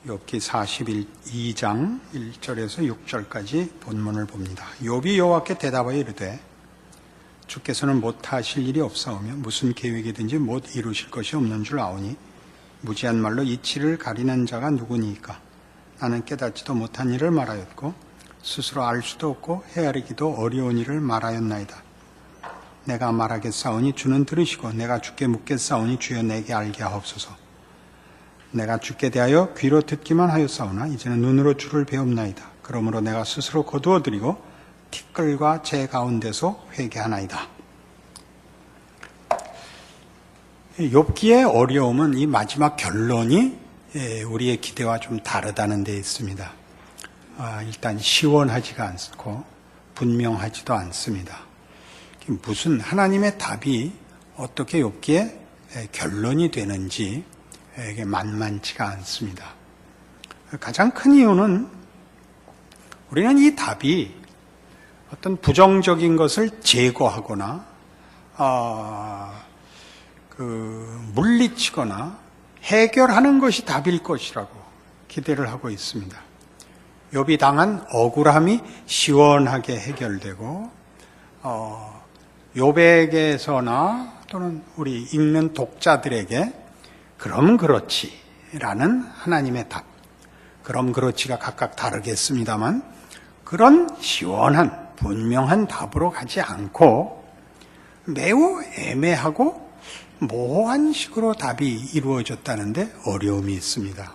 욥기 42장 1절에서 6절까지 본문을 봅니다. 욥이 여호와께 대답하여 이르되 주께서는 못하실 일이 없사오며 무슨 계획이든지 못 이루실 것이 없는 줄 아오니 무지한 말로 이치를 가리는 자가 누구니이까. 나는 깨닫지도 못한 일을 말하였고 스스로 알 수도 없고 헤아리기도 어려운 일을 말하였나이다. 내가 말하겠사오니 주는 들으시고 내가 주께 묻겠사오니 주여 내게 알게 하옵소서. 내가 주께 대하여 귀로 듣기만 하였사오나 이제는 눈으로 주를 배웁나이다. 그러므로 내가 스스로 거두어드리고 티끌과 제 가운데서 회개하나이다. 욥기의 어려움은 이 마지막 결론이 우리의 기대와 좀 다르다는 데 있습니다. 일단 시원하지가 않고 분명하지도 않습니다. 무슨 하나님의 답이 어떻게 욥기에 결론이 되는지 이게 만만치가 않습니다. 가장 큰 이유는 우리는 이 답이 어떤 부정적인 것을 제거하거나 물리치거나 해결하는 것이 답일 것이라고 기대를 하고 있습니다. 욥이 당한 억울함이 시원하게 해결되고 욥에게서나 또는 우리 읽는 독자들에게 그럼 그렇지라는 하나님의 답, 그럼 그렇지가 각각 다르겠습니다만 그런 시원한 분명한 답으로 가지 않고 매우 애매하고 모호한 식으로 답이 이루어졌다는데 어려움이 있습니다.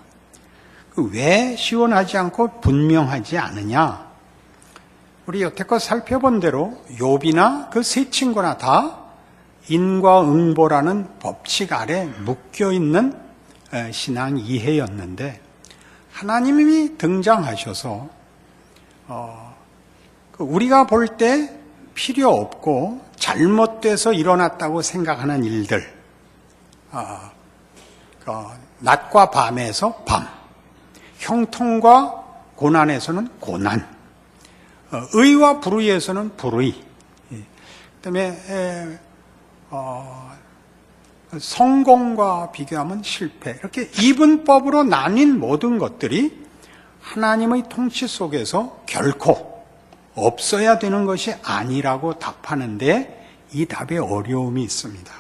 왜 시원하지 않고 분명하지 않으냐? 우리 여태껏 살펴본 대로 욥이나 그 세 친구나 다 인과응보라는 법칙 아래 묶여있는 신앙 이해였는데 하나님이 등장하셔서 우리가 볼 때 필요 없고 잘못돼서 일어났다고 생각하는 일들, 낮과 밤에서 밤, 형통과 고난에서는 고난, 의와 불의에서는 불의, 그다음에 성공과 비교하면 실패, 이렇게 이분법으로 나뉜 모든 것들이 하나님의 통치 속에서 결코 없어야 되는 것이 아니라고 답하는데 이 답에 어려움이 있습니다.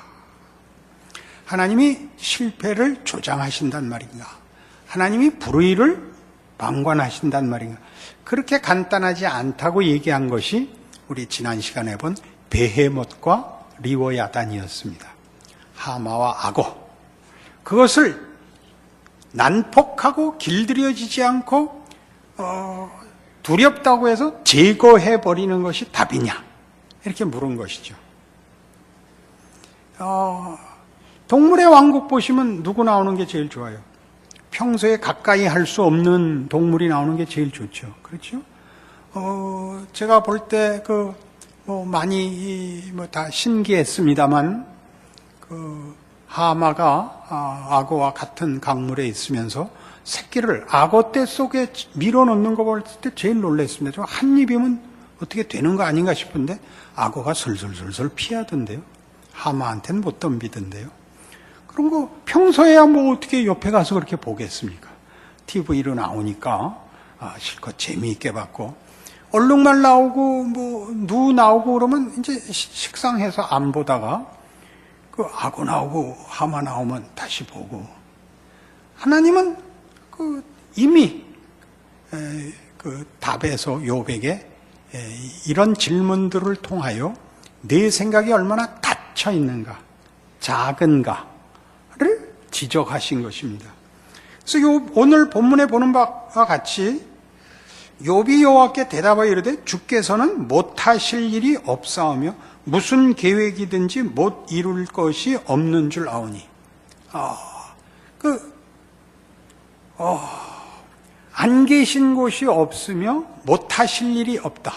하나님이 실패를 조장하신단 말인가? 하나님이 불의를 방관하신단 말인가? 그렇게 간단하지 않다고 얘기한 것이 우리 지난 시간에 본 베헤못과 리워야단이었습니다. 하마와 악어. 그것을 난폭하고 길들여지지 않고 두렵다고 해서 제거해버리는 것이 답이냐? 이렇게 물은 것이죠. 동물의 왕국 보시면 누구 나오는 게 제일 좋아요? 평소에 가까이 할 수 없는 동물이 나오는 게 제일 좋죠. 그렇죠? 제가 볼 때 많이 다 신기했습니다만 하마가 악어와 같은 강물에 있으면서 새끼를 악어떼 속에 밀어넣는 거 볼 때 제일 놀랐습니다. 한 입이면 어떻게 되는 거 아닌가 싶은데 악어가 슬슬슬슬 피하던데요. 하마한테는 못 덤비던데요. 그런 거 평소에야 어떻게 옆에 가서 그렇게 보겠습니까? TV로 나오니까 실컷 재미있게 봤고 얼룩말 나오고 누 나오고 그러면 이제 식상해서 안 보다가 그 악어 나오고 하마 나오면 다시 보고. 하나님은 이미 답에서 욥에게 이런 질문들을 통하여 내 생각이 얼마나 닫혀 있는가, 작은가를 지적하신 것입니다. 그래서 오늘 본문에 보는 바와 같이 욥이 여호와께 대답하여 이르되 주께서는 못하실 일이 없사오며 무슨 계획이든지 못 이룰 것이 없는 줄 아오니. 안 계신 곳이 없으며 못하실 일이 없다.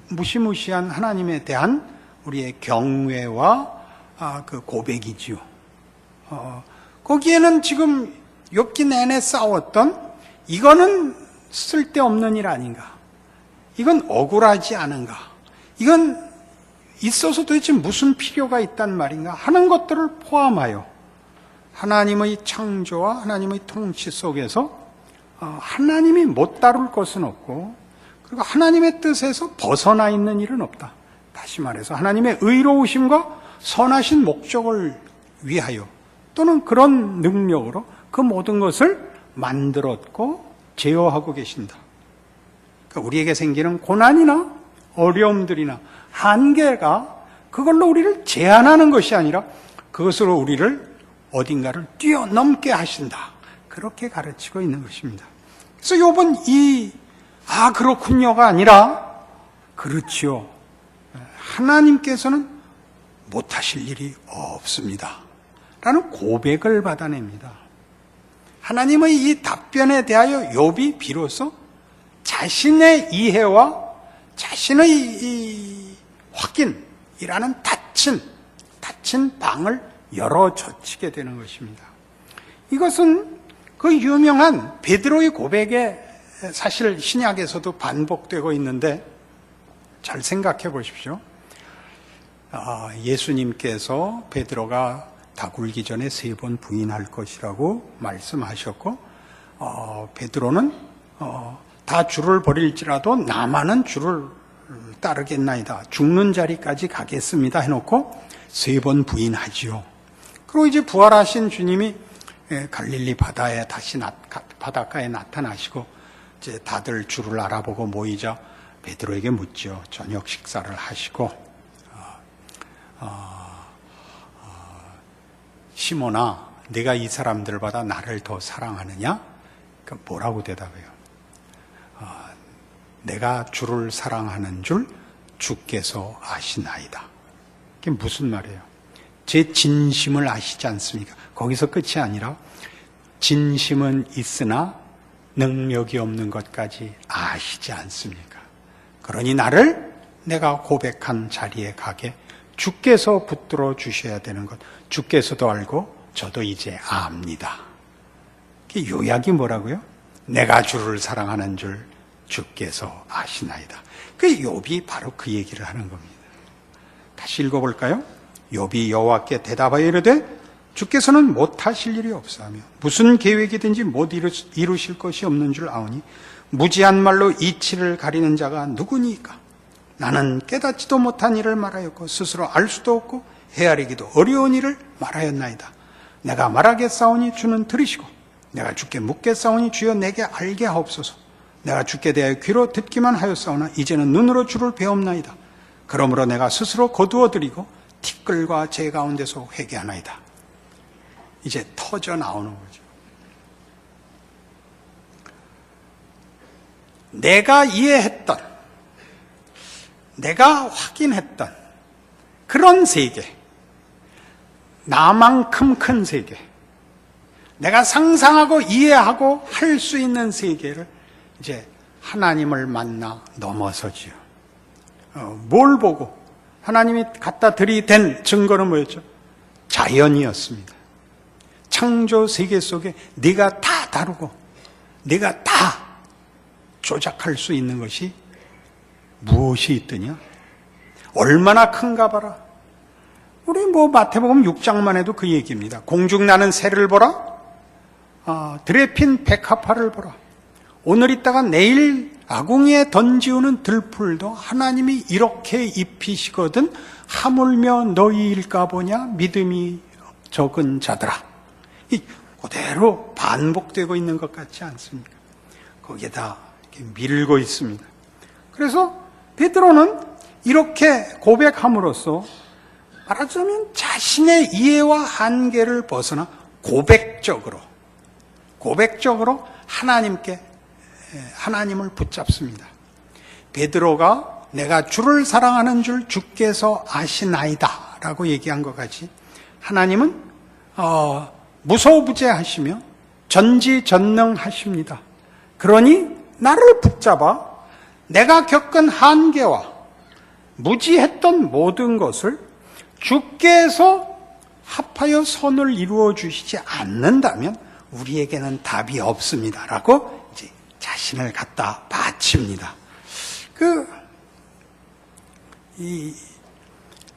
무시무시한 하나님에 대한 우리의 경외와 그 고백이지요. 거기에는 지금 욥기 내내 싸웠던 이거는 쓸데없는 일 아닌가? 이건 억울하지 않은가? 이건 있어서 도대체 무슨 필요가 있단 말인가? 하는 것들을 포함하여 하나님의 창조와 하나님의 통치 속에서 하나님이 못 다룰 것은 없고, 그리고 하나님의 뜻에서 벗어나 있는 일은 없다. 다시 말해서 하나님의 의로우심과 선하신 목적을 위하여 또는 그런 능력으로 그 모든 것을 만들었고 제어하고 계신다. 그러니까 우리에게 생기는 고난이나 어려움들이나 한계가 그걸로 우리를 제한하는 것이 아니라 그것으로 우리를 어딘가를 뛰어넘게 하신다. 그렇게 가르치고 있는 것입니다. 그래서 욥은 그렇군요가 아니라 그렇지요. 하나님께서는 못하실 일이 없습니다. 라는 고백을 받아냅니다. 하나님의 이 답변에 대하여 욥이 비로소 자신의 이해와 자신의 이 확인이라는 닫힌 방을 열어 젖히게 되는 것입니다. 이것은 그 유명한 베드로의 고백에 사실 신약에서도 반복되고 있는데 잘 생각해 보십시오. 예수님께서 베드로가 다 굴기 전에 3번 부인할 것이라고 말씀하셨고, 베드로는 다 주를 버릴지라도 나만은 주를 따르겠나이다. 죽는 자리까지 가겠습니다. 해놓고 3번 부인하지요. 그리고 이제 부활하신 주님이 갈릴리 바다에 다시 바닷가에 나타나시고 이제 다들 주를 알아보고 모이자 베드로에게 묻죠. 저녁 식사를 하시고 시몬아, 네가 이 사람들보다 나를 더 사랑하느냐? 그러니까 뭐라고 대답해요? 내가 주를 사랑하는 줄 주께서 아시나이다. 그게 무슨 말이에요? 제 진심을 아시지 않습니까? 거기서 끝이 아니라 진심은 있으나 능력이 없는 것까지 아시지 않습니까? 그러니 나를 내가 고백한 자리에 가게 주께서 붙들어 주셔야 되는 것, 주께서도 알고 저도 이제 압니다. 요약이 뭐라고요? 내가 주를 사랑하는 줄 주께서 아시나이다. 그 욥이 바로 그 얘기를 하는 겁니다. 다시 읽어볼까요? 욥이 여호와께 대답하여 이르되 주께서는 못하실 일이 없사하며 무슨 계획이든지 못 이루실 것이 없는 줄 아오니 무지한 말로 이치를 가리는 자가 누구니까? 나는 깨닫지도 못한 일을 말하였고 스스로 알 수도 없고 헤아리기도 어려운 일을 말하였나이다. 내가 말하겠사오니 주는 들으시고 내가 주께 묻겠사오니 주여 내게 알게 하옵소서. 내가 주께 대하여 귀로 듣기만 하였사오나 이제는 눈으로 주를 배옵나이다. 그러므로 내가 스스로 거두어드리고 티끌과 제 가운데서 회개하나이다. 이제 터져 나오는 거죠. 내가 이해했던, 내가 확인했던 그런 세계, 나만큼 큰 세계, 내가 상상하고 이해하고 할 수 있는 세계를 이제 하나님을 만나 넘어서지요. 뭘 보고? 하나님이 갖다 들이댄 증거는 뭐였죠? 자연이었습니다. 창조 세계 속에 네가 다 다루고 네가 다 조작할 수 있는 것이 무엇이 있더냐? 얼마나 큰가 봐라. 우리 마태복음 6장만 해도 그 얘기입니다. 공중 나는 새를 보라. 들에 핀 백합화를 보라. 오늘 있다가 내일 아궁이에 던지우는 들풀도 하나님이 이렇게 입히시거든 하물며 너희일까 보냐 믿음이 적은 자들아. 그대로 반복되고 있는 것 같지 않습니까? 거기에다 이렇게 밀고 있습니다. 그래서 베드로는 이렇게 고백함으로써 말하자면 자신의 이해와 한계를 벗어나 고백적으로 하나님을 붙잡습니다. 베드로가 내가 주를 사랑하는 줄 주께서 아시나이다 라고 얘기한 것 같이 하나님은 무소부재하시며 전지전능하십니다. 그러니 나를 붙잡아 내가 겪은 한계와 무지했던 모든 것을 주께서 합하여 선을 이루어 주시지 않는다면 우리에게는 답이 없습니다. 라고 이제 자신을 갖다 바칩니다.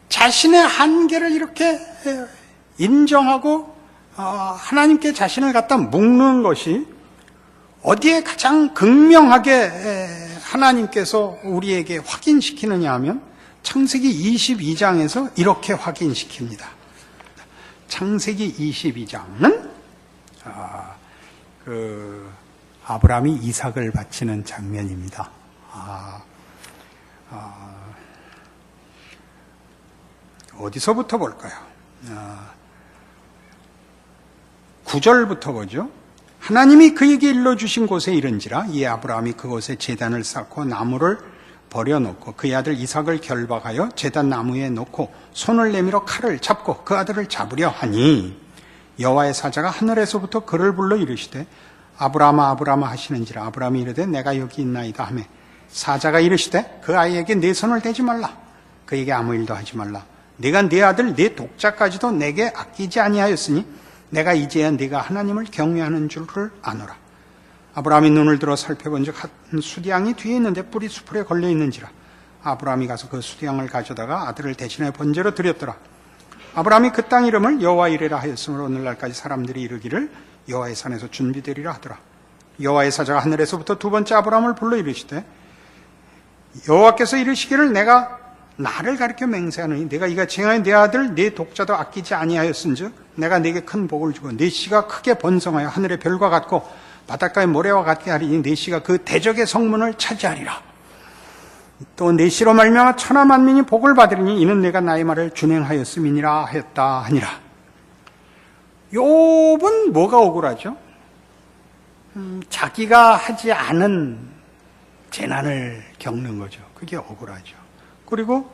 자신의 한계를 이렇게 인정하고 하나님께 자신을 갖다 묶는 것이 어디에 가장 극명하게 하나님께서 우리에게 확인시키느냐 하면 창세기 22장에서 이렇게 확인시킵니다. 창세기 22장은 아브라함이 이삭을 바치는 장면입니다. 어디서부터 볼까요? 9절부터 보죠. 하나님이 그에게 일러주신 곳에 이른지라 이 아브라함이 그곳에 제단을 쌓고 나무를 버려놓고 그의 아들 이삭을 결박하여 제단 나무에 놓고 손을 내밀어 칼을 잡고 그 아들을 잡으려 하니 여호와의 사자가 하늘에서부터 그를 불러 이르시되 아브라함아 아브라함아 하시는지라 아브라함이 이르되 내가 여기 있나이다 하매 사자가 이르시되 그 아이에게 내 손을 대지 말라 그에게 아무 일도 하지 말라 네가 네 아들 네 독자까지도 내게 아끼지 아니하였으니 내가 이제야 네가 하나님을 경외하는 줄을 아노라. 아브라함이 눈을 들어 살펴본즉 한 수디양이 뒤에 있는데 뿔이 수풀에 걸려 있는지라. 아브라함이 가서 그 수디양을 가져다가 아들을 대신에 번제로 드렸더라. 아브라함이 그 땅 이름을 여호와 이레라 하였으므로 오늘날까지 사람들이 이르기를 여호와의 산에서 준비되리라 하더라. 여호와의 사자가 하늘에서부터 두 번째 아브라함을 불러 이르시되 여호와께서 이르시기를 내가 나를 가리켜 맹세하노니 내가 이같이 행하여 내 아들 내 독자도 아끼지 아니하였은즉 내가 네게 큰 복을 주고 네 씨가 크게 번성하여 하늘의 별과 같고 바닷가의 모래와 같게 하리니 네 씨가 그 대적의 성문을 차지하리라. 또 네 씨로 말미암아 천하 만민이 복을 받으리니 이는 내가 나의 말을 준행하였음이니라 하였다 하니라. 욥은 뭐가 억울하죠? 자기가 하지 않은 재난을 겪는 거죠. 그게 억울하죠. 그리고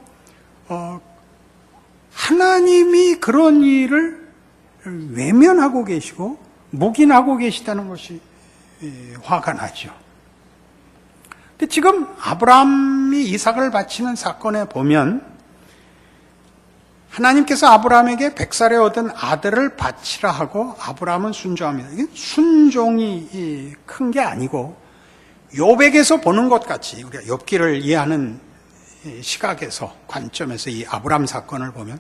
하나님이 그런 일을 외면하고 계시고 묵인하고 계시다는 것이 화가 나죠. 근데 지금 아브라함이 이삭을 바치는 사건에 보면 하나님께서 아브라함에게 100살에 얻은 아들을 바치라 하고 아브라함은 순종합니다. 이게 순종이 큰 게 아니고 욥에게서 보는 것 같이 우리가 욥기를 이해하는 시각에서 관점에서 이 아브라함 사건을 보면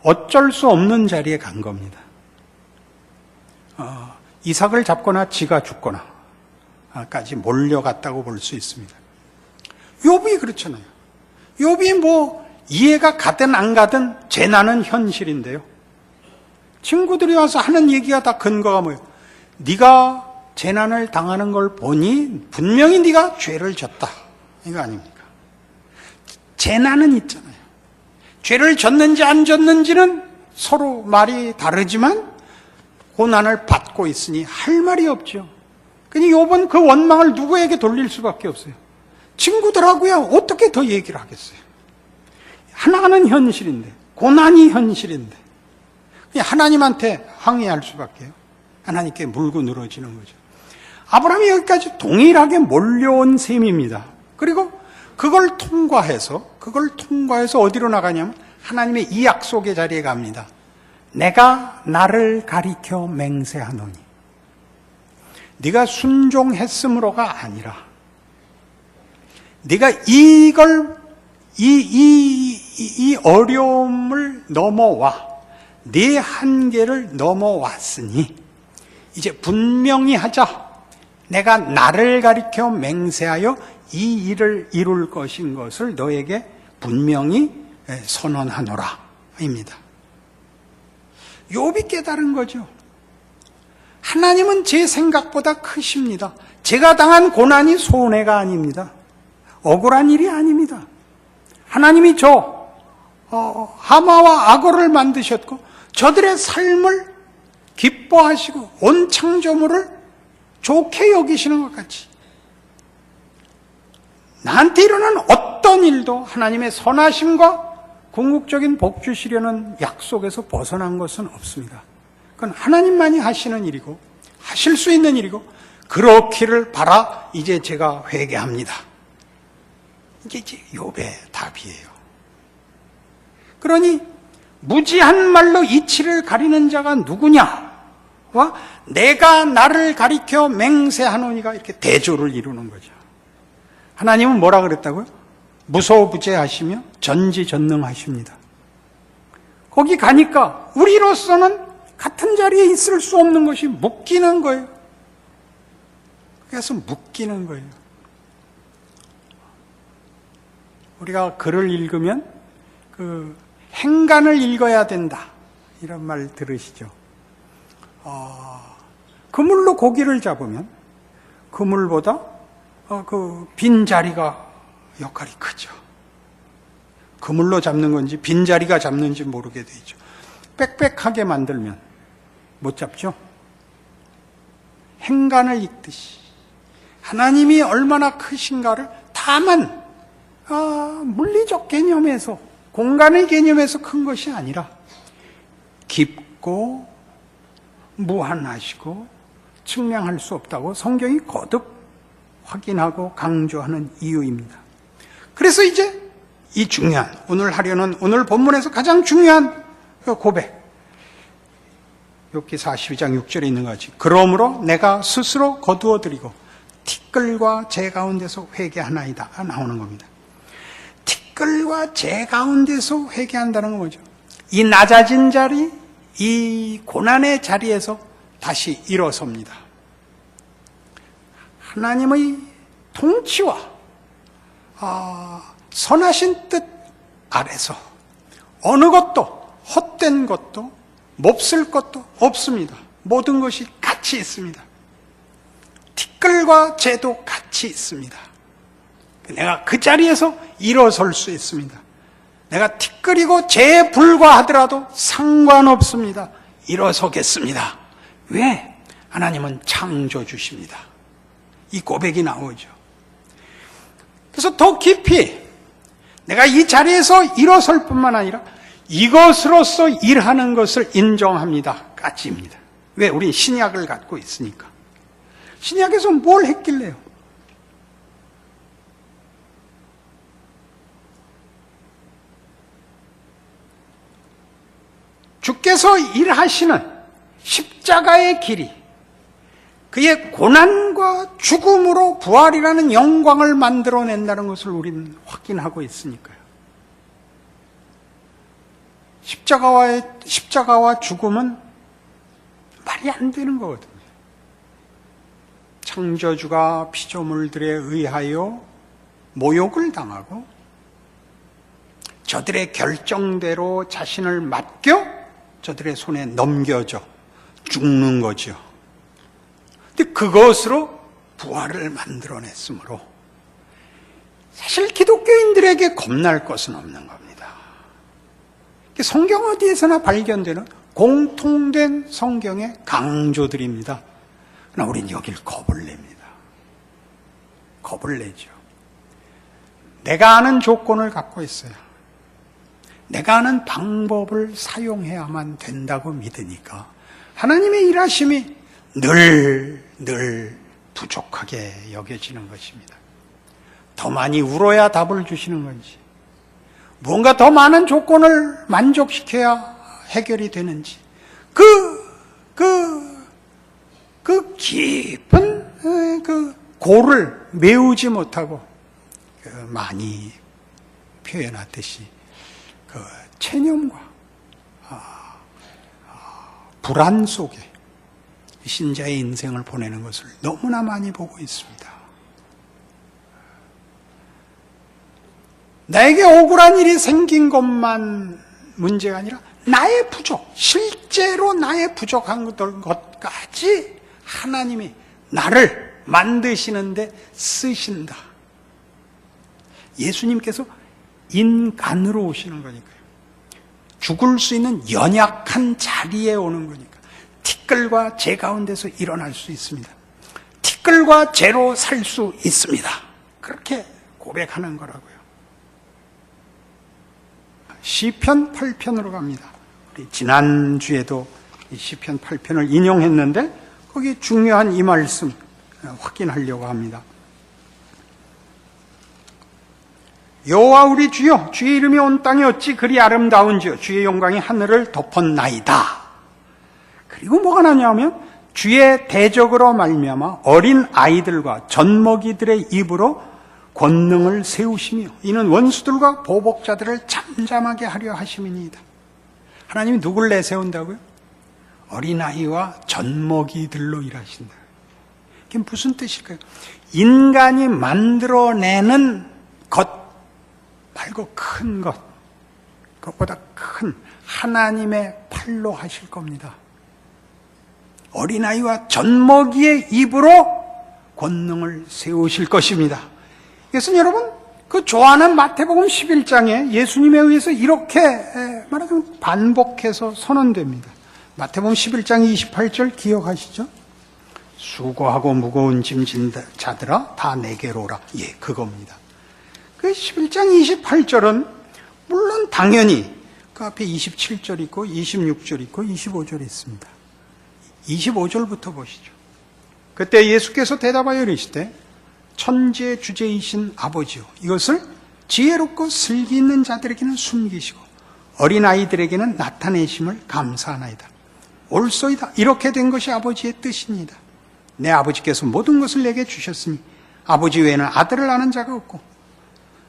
어쩔 수 없는 자리에 간 겁니다. 이삭을 잡거나 지가 죽거나 까지 몰려갔다고 볼 수 있습니다. 욥이 그렇잖아요. 욥이 뭐 이해가 가든 안 가든 재난은 현실인데요. 친구들이 와서 하는 얘기가 다 근거가 뭐예요? 네가 재난을 당하는 걸 보니 분명히 네가 죄를 졌다. 이거 아닙니까? 재난은 있잖아요. 죄를 졌는지 안 졌는지는 서로 말이 다르지만 고난을 받고 있으니 할 말이 없죠. 그러니 욥은 그 원망을 누구에게 돌릴 수밖에 없어요. 친구들하고야 어떻게 더 얘기를 하겠어요. 하나는 현실인데, 고난이 현실인데 그냥 하나님한테 항의할 수밖에요. 하나님께 물고 늘어지는 거죠. 아브라함이 여기까지 동일하게 몰려온 셈입니다. 그리고 그걸 통과해서 어디로 나가냐면 하나님의 이 약속의 자리에 갑니다. 내가 나를 가리켜 맹세하노니. 네가 순종했으므로가 아니라 네가 이 어려움을 넘어와 네 한계를 넘어왔으니 이제 분명히 하자. 내가 나를 가리켜 맹세하여 이 일을 이룰 것인 것을 너에게 분명히 선언하노라 입니다. 욥이 깨달은 거죠. 하나님은 제 생각보다 크십니다. 제가 당한 고난이 손해가 아닙니다. 억울한 일이 아닙니다. 하나님이 하마와 악어를 만드셨고 저들의 삶을 기뻐하시고 온 창조물을 좋게 여기시는 것 같이 나한테 일어난 어떤 일도 하나님의 선하심과 궁극적인 복 주시려는 약속에서 벗어난 것은 없습니다. 그건 하나님만이 하시는 일이고 하실 수 있는 일이고 그렇기를 바라 이제 제가 회개합니다. 이게 이제 욥의 답이에요. 그러니 무지한 말로 이치를 가리는 자가 누구냐와 내가 나를 가리켜 맹세하노니가 이렇게 대조를 이루는 거죠. 하나님은 뭐라 그랬다고요? 무소부재하시며 전지전능하십니다. 거기 가니까 우리로서는 같은 자리에 있을 수 없는 것이 묶이는 거예요. 그래서 묶이는 거예요. 우리가 글을 읽으면 그 행간을 읽어야 된다 이런 말 들으시죠? 그물로 고기를 잡으면 그물보다 그 빈자리가 역할이 크죠. 그물로 잡는 건지 빈자리가 잡는지 모르게 되죠. 빽빽하게 만들면 못 잡죠. 행간을 읽듯이 하나님이 얼마나 크신가를 다만 물리적 개념에서, 공간의 개념에서 큰 것이 아니라 깊고 무한하시고 측량할 수 없다고 성경이 거듭 확인하고 강조하는 이유입니다. 그래서 이제 이 중요한, 오늘 본문에서 가장 중요한 고백, 욥기 42장 6절에 있는 거지. 그러므로 내가 스스로 거두어드리고 티끌과 재 가운데서 회개하나이다 나오는 겁니다. 티끌과 재 가운데서 회개한다는 건 뭐죠? 이 낮아진 자리, 이 고난의 자리에서 다시 일어섭니다. 하나님의 통치와 선하신 뜻 아래서 어느 것도 헛된 것도 몹쓸 것도 없습니다. 모든 것이 같이 있습니다. 티끌과 재도 같이 있습니다. 내가 그 자리에서 일어설 수 있습니다. 내가 티끌이고 재에 불과하더라도 상관없습니다. 일어서겠습니다. 왜? 하나님은 창조주십니다. 이 고백이 나오죠. 그래서 더 깊이 내가 이 자리에서 일어설 뿐만 아니라 이것으로서 일하는 것을 인정합니다. 까지입니다. 왜? 우린 신약을 갖고 있으니까. 신약에서 뭘 했길래요? 주께서 일하시는 십자가의 길이 그의 고난과 죽음으로 부활이라는 영광을 만들어낸다는 것을 우리는 확인하고 있으니까요. 십자가와 죽음은 말이 안 되는 거거든요. 창조주가 피조물들에 의하여 모욕을 당하고 저들의 결정대로 자신을 맡겨 저들의 손에 넘겨져 죽는 거죠. 근데 그것으로 부활을 만들어냈으므로 사실 기독교인들에게 겁날 것은 없는 겁니다. 성경 어디에서나 발견되는 공통된 성경의 강조들입니다. 그러나 우린 여길 겁을 냅니다. 겁을 내죠. 내가 아는 조건을 갖고 있어요. 내가 아는 방법을 사용해야만 된다고 믿으니까 하나님의 일하심이 늘 부족하게 여겨지는 것입니다. 더 많이 울어야 답을 주시는 건지, 무언가 더 많은 조건을 만족시켜야 해결이 되는지, 그 깊은 그 고를 메우지 못하고 많이 표현하듯이 그 체념과 불안 속에 신자의 인생을 보내는 것을 너무나 많이 보고 있습니다. 나에게 억울한 일이 생긴 것만 문제가 아니라 나의 부족, 실제로 나의 부족한 것까지 하나님이 나를 만드시는데 쓰신다. 예수님께서 인간으로 오시는 거니까요. 죽을 수 있는 연약한 자리에 오는 거니까 티끌과 재 가운데서 일어날 수 있습니다. 티끌과 재로 살 수 있습니다. 그렇게 고백하는 거라고요. 시편 8편으로 갑니다. 우리 지난주에도 시편 8편을 인용했는데 거기 중요한 이 말씀 확인하려고 합니다. 여호와 우리 주여, 주의 이름이 온 땅에 어찌 그리 아름다운지요, 주의 영광이 하늘을 덮었나이다. 그리고 뭐가 나냐면 주의 대적으로 말미암아 어린 아이들과 젖먹이들의 입으로 권능을 세우시며 이는 원수들과 보복자들을 잠잠하게 하려 하심이니이다. 하나님이 누굴 내세운다고요? 어린아이와 젖먹이들로 일하신다. 이게 무슨 뜻일까요? 인간이 만들어내는 것 말고 큰 것, 그것보다 큰 하나님의 팔로 하실 겁니다. 어린아이와 젖먹이의 입으로 권능을 세우실 것입니다. 이것은 여러분, 그 좋아하는 마태복음 11장에 예수님에 의해서 이렇게 말하자면 반복해서 선언됩니다. 마태복음 11장 28절 기억하시죠? 수고하고 무거운 짐진 자들아 다 내게로 오라. 예, 그겁니다. 그 11장 28절은 물론 당연히 그 앞에 27절 있고 26절 있고 25절 있습니다. 25절부터 보시죠. 그때 예수께서 대답하여 이르시되 천지의 주제이신 아버지요, 이것을 지혜롭고 슬기 있는 자들에게는 숨기시고 어린아이들에게는 나타내심을 감사하나이다. 옳소이다. 이렇게 된 것이 아버지의 뜻입니다. 내 아버지께서 모든 것을 내게 주셨으니 아버지 외에는 아들을 아는 자가 없고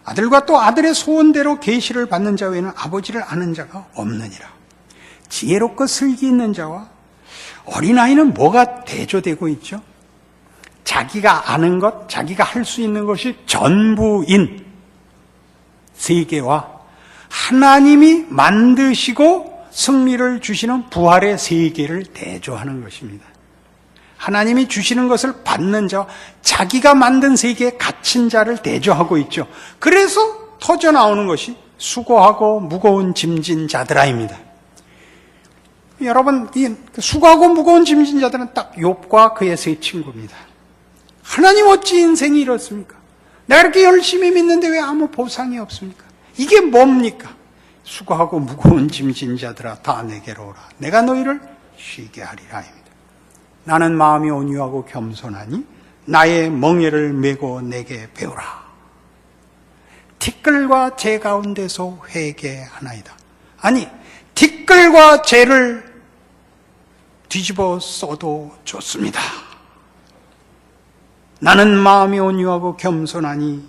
아들과 또 아들의 소원대로 계시를 받는 자 외에는 아버지를 아는 자가 없느니라. 지혜롭고 슬기 있는 자와 어린아이는 뭐가 대조되고 있죠? 자기가 아는 것, 자기가 할 수 있는 것이 전부인 세계와 하나님이 만드시고 승리를 주시는 부활의 세계를 대조하는 것입니다. 하나님이 주시는 것을 받는 자와 자기가 만든 세계에 갇힌 자를 대조하고 있죠. 그래서 터져나오는 것이 수고하고 무거운 짐진 자들아입니다. 여러분, 이 수고하고 무거운 짐진 자들은 딱 욥과 그의 세 친구입니다. 하나님 어찌 인생이 이렇습니까? 내가 이렇게 열심히 믿는데 왜 아무 보상이 없습니까? 이게 뭡니까? 수고하고 무거운 짐진 자들아 다 내게로 오라. 내가 너희를 쉬게 하리라입니다. 나는 마음이 온유하고 겸손하니 나의 멍에를 메고 내게 배우라. 티끌과 재 가운데서 회개하나이다. 아니, 티끌과 재를 뒤집어 써도 좋습니다. 나는 마음이 온유하고 겸손하니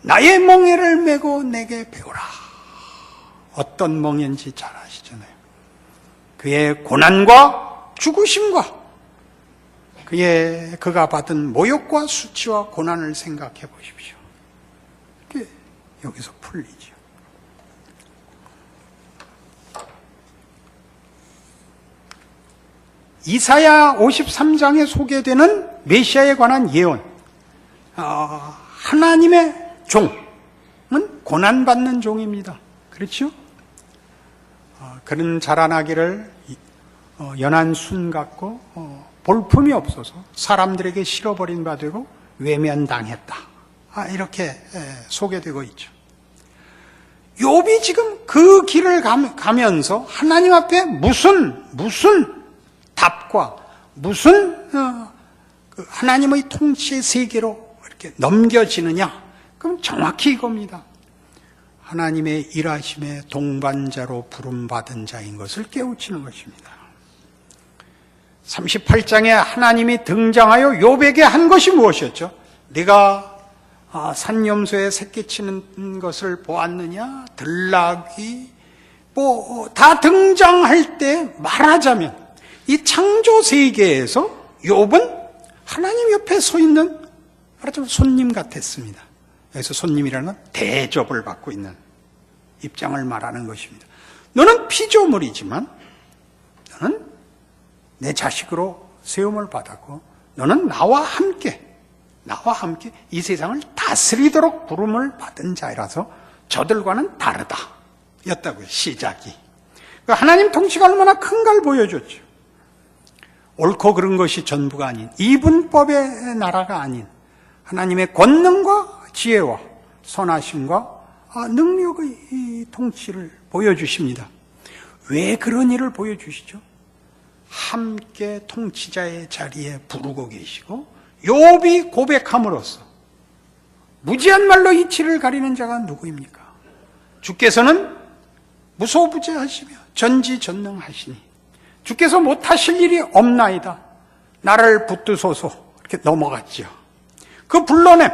나의 멍에를 메고 내게 배우라. 어떤 멍에인지 잘 아시잖아요. 그의 고난과 죽으심과 그가 받은 모욕과 수치와 고난을 생각해 보십시오. 그게 여기서 풀리죠. 이사야 53장에 소개되는 메시아에 관한 예언. 하나님의 종은 고난받는 종입니다. 그렇죠? 그는 자라나기를 연한 순 같고 볼품이 없어서 사람들에게 실어버린 바 되고 외면당했다. 이렇게 소개되고 있죠. 욥이 지금 그 길을 가면서 하나님 앞에 무슨 답과 무슨 하나님의 통치의 세계로 이렇게 넘겨지느냐? 그럼 정확히 이겁니다. 하나님의 일하심의 동반자로 부름받은 자인 것을 깨우치는 것입니다. 38장에 하나님이 등장하여 욥에게 한 것이 무엇이었죠? 네가 산염소에 새끼치는 것을 보았느냐? 들나귀 다 등장할 때 말하자면 이 창조 세계에서 욥은 하나님 옆에 서 있는 말하자면 손님 같았습니다. 여기서 손님이라는 건 대접을 받고 있는 입장을 말하는 것입니다. 너는 피조물이지만 너는 내 자식으로 세움을 받았고 너는 나와 함께 이 세상을 다스리도록 부름을 받은 자라서 저들과는 다르다 였다고요. 시작이. 하나님 통치가 얼마나 큰 걸 보여줬죠. 옳고 그른 것이 전부가 아닌 이분법의 나라가 아닌 하나님의 권능과 지혜와 선하심과 능력의 이 통치를 보여주십니다. 왜 그런 일을 보여주시죠? 함께 통치자의 자리에 부르고 계시고 욥이 고백함으로써 무지한 말로 이치를 가리는 자가 누구입니까? 주께서는 무소부재하시며 전지전능하시니 주께서 못하실 일이 없나이다. 나를 붙드소서. 이렇게 넘어갔죠. 그 불러냄,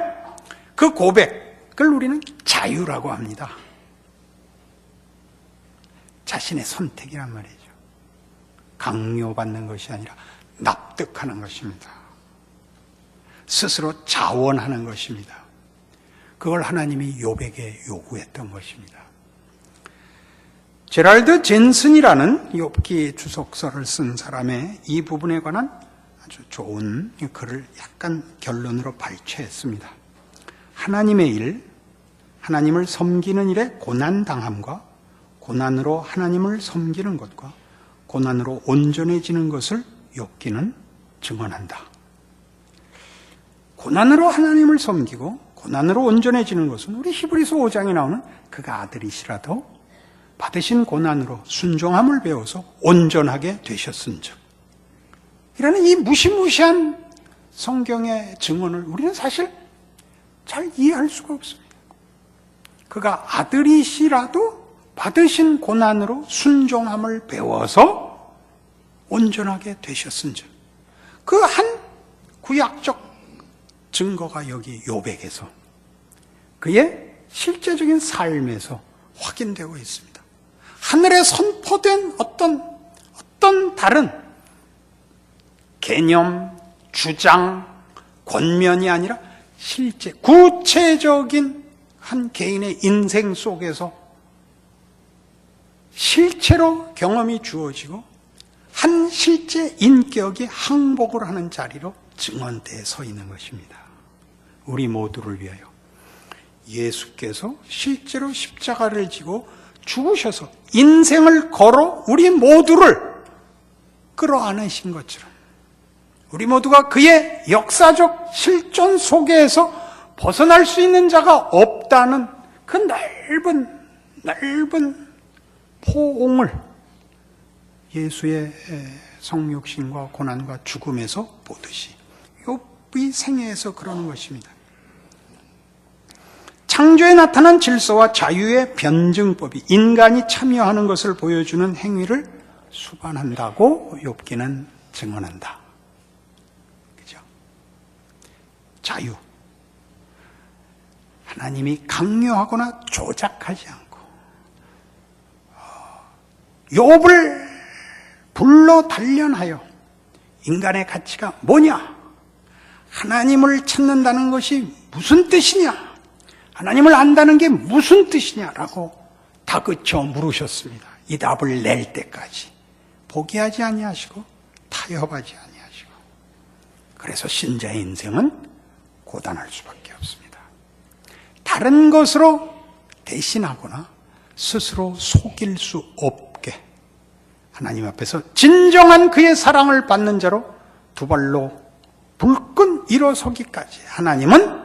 그 고백을 우리는 자유라고 합니다. 자신의 선택이란 말이죠. 강요받는 것이 아니라 납득하는 것입니다. 스스로 자원하는 것입니다. 그걸 하나님이 욥에게 요구했던 것입니다. 제랄드 젠슨이라는 욥기 주석서를 쓴 사람의 이 부분에 관한 아주 좋은 글을 약간 결론으로 발췌했습니다. 하나님의 일, 하나님을 섬기는 일에 고난당함과 고난으로 하나님을 섬기는 것과 고난으로 온전해지는 것을 욥기는 증언한다. 고난으로 하나님을 섬기고 고난으로 온전해지는 것은 우리 히브리서 5장에 나오는 그가 아들이시라도 받으신 고난으로 순종함을 배워서 온전하게 되셨은즉, 이라는 이 무시무시한 성경의 증언을 우리는 사실 잘 이해할 수가 없습니다. 그가 아들이시라도 받으신 고난으로 순종함을 배워서 온전하게 되셨은즉, 그 한 구약적 증거가 여기 욥에게서 그의 실제적인 삶에서 확인되고 있습니다. 하늘에 선포된 어떤 다른 개념, 주장, 권면이 아니라 실제 구체적인 한 개인의 인생 속에서 실체로 경험이 주어지고 한 실제 인격이 항복을 하는 자리로 증언대에 서 있는 것입니다. 우리 모두를 위하여 예수께서 실제로 십자가를 지고 죽으셔서 인생을 걸어 우리 모두를 끌어안으신 것처럼 우리 모두가 그의 역사적 실존 속에서 벗어날 수 있는 자가 없다는 그 넓은 포옹을 예수의 성육신과 고난과 죽음에서 보듯이 욥의 생애에서 그러는 것입니다. 창조에 나타난 질서와 자유의 변증법이 인간이 참여하는 것을 보여주는 행위를 수반한다고 욥기는 증언한다. 그죠? 자유. 하나님이 강요하거나 조작하지 않고 욥을 불러 단련하여 인간의 가치가 뭐냐? 하나님을 찾는다는 것이 무슨 뜻이냐? 하나님을 안다는 게 무슨 뜻이냐라고 다그쳐 물으셨습니다. 이 답을 낼 때까지 포기하지 아니하시고 타협하지 아니하시고, 그래서 신자의 인생은 고단할 수밖에 없습니다. 다른 것으로 대신하거나 스스로 속일 수 없게 하나님 앞에서 진정한 그의 사랑을 받는 자로 두 발로 불끈 일어서기까지 하나님은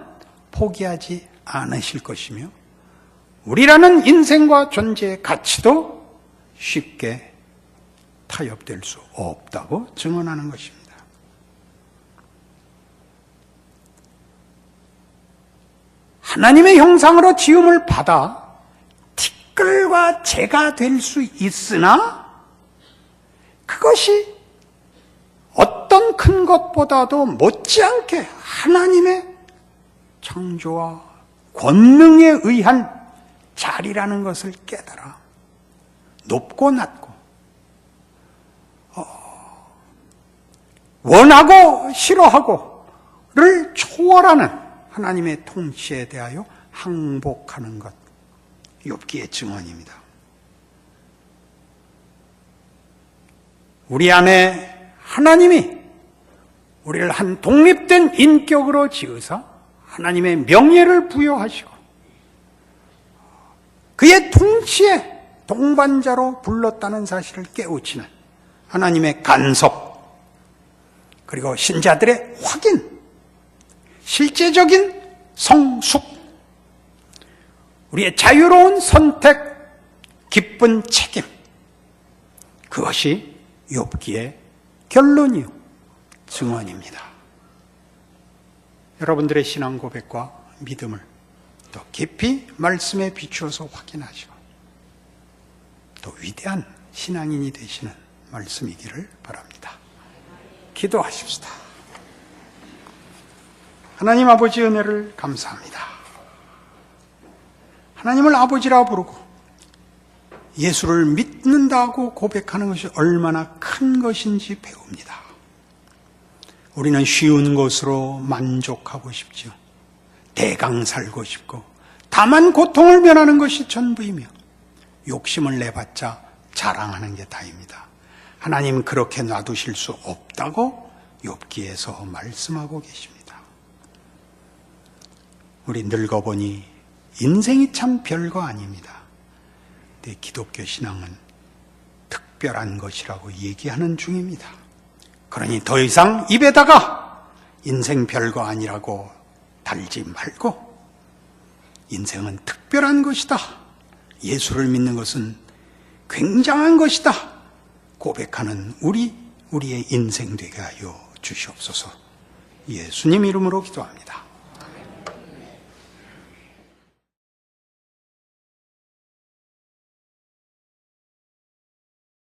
포기하지 않으실 것이며, 우리라는 인생과 존재의 가치도 쉽게 타협될 수 없다고 증언하는 것입니다. 하나님의 형상으로 지음을 받아 티끌과 재가 될 수 있으나 그것이 어떤 큰 것보다도 못지않게 하나님의 창조와 권능에 의한 자리라는 것을 깨달아 높고 낮고 원하고 싫어하고를 초월하는 하나님의 통치에 대하여 항복하는 것, 욥기의 증언입니다. 우리 안에 하나님이 우리를 한 독립된 인격으로 지으사 하나님의 명예를 부여하시고 그의 통치에 동반자로 불렀다는 사실을 깨우치는 하나님의 간섭, 그리고 신자들의 확인, 실제적인 성숙, 우리의 자유로운 선택, 기쁜 책임, 그것이 욥기의 결론이요 증언입니다. 여러분들의 신앙 고백과 믿음을 더 깊이 말씀에 비추어서 확인하시고 더 위대한 신앙인이 되시는 말씀이기를 바랍니다. 기도하십시다. 하나님 아버지 은혜를 감사합니다. 하나님을 아버지라 부르고 예수를 믿는다고 고백하는 것이 얼마나 큰 것인지 배웁니다. 우리는 쉬운 것으로 만족하고 싶죠. 대강 살고 싶고 다만 고통을 면하는 것이 전부이며 욕심을 내봤자 자랑하는 게 다입니다. 하나님 그렇게 놔두실 수 없다고 욥기에서 말씀하고 계십니다. 우리 늙어보니 인생이 참 별거 아닙니다. 근데 기독교 신앙은 특별한 것이라고 얘기하는 중입니다. 그러니 더 이상 입에다가 인생 별거 아니라고 달지 말고 인생은 특별한 것이다. 예수를 믿는 것은 굉장한 것이다. 고백하는 우리의 인생 되게 하여 주시옵소서. 예수님 이름으로 기도합니다.